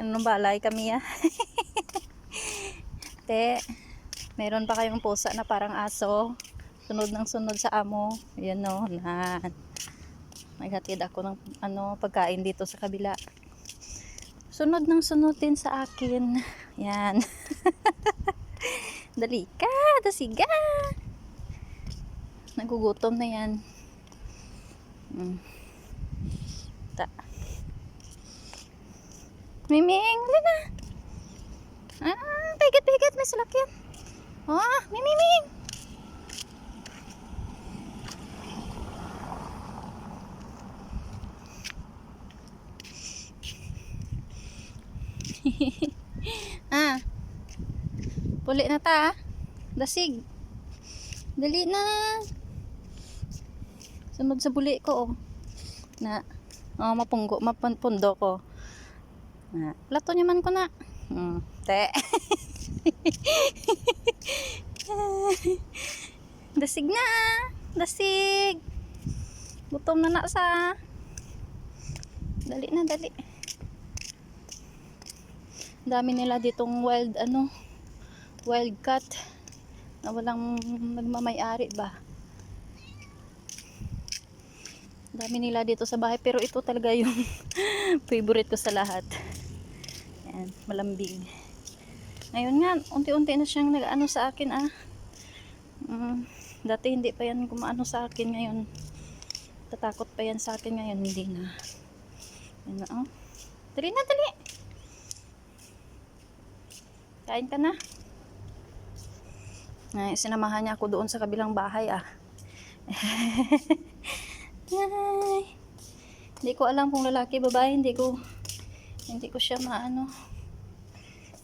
Ano balay kami ah. Te, meron pa kayong pusa na parang aso. Sunod ng sunod sa amo. Ayan o, na. Naghatid ako ng pagkain dito sa kabila. Sunod ng sunod din sa akin. Yan. Dali ka, dasiga. Nagugutom na yan. Ta. Miming, huli na. Pigit-pigit, may salakyan. Miming. Puli na ta. Dasig. Dali na. Sunod sa buli ko na mapundo ko. Plato naman ko na. Te. Dasig na. Dasig. Gutom na sa. Dali na, dali. Dami nila ditong wild cat na walang nagmamay-ari ba. Dami nila dito sa bahay pero ito talaga yung favorite ko sa lahat. Ayan, malambing. Ngayon nga, unti-unti na siyang nag-ano sa akin dati hindi pa yan kumaano sa akin, ngayon tatakot pa yan sa akin, ngayon hindi na. Ayan na, dali na, dali. Kain ka na. Sinamahan niya ako doon sa kabilang bahay Hindi ko alam kung lalaki, babae, hindi ko siya maano.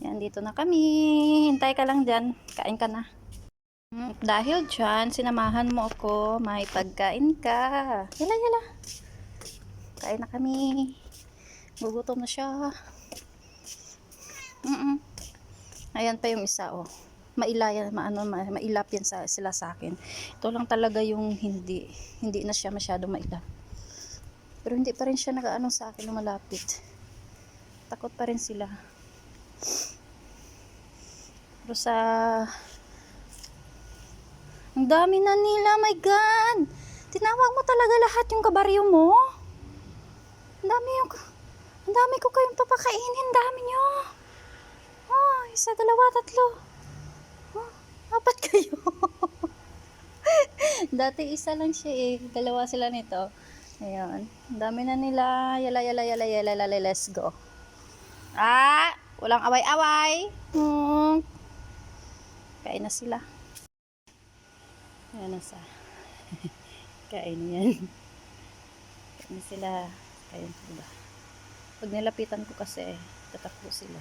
Yan, dito na kami. Hintay ka lang dyan. Kain ka na. Dahil dyan, sinamahan mo ako. May pagkain ka. Yala. Kain na kami. Gugutom na siya. Ayan pa yung isa mailap yan sila sa akin. Ito lang talaga yung hindi na siya masyadong mailap. Pero hindi pa rin siya nag-ano sa akin, lumalapit. Takot pa rin sila. Pero ang dami na nila, my God! Tinawag mo talaga lahat yung kabaryo mo? Ang dami ko kayong papakainin, dami nyo. Isa, dalawa, tatlo. 4 kayo. Dati isa lang siya dalawa sila nito. Ayun. Ang dami na nila. Yala, let's go. Walang away-away. Kain na sila. Ayan na sa. Kain yan. Kain na sila. Kain sila. Pag nilapitan ko kasi, tatakbo sila.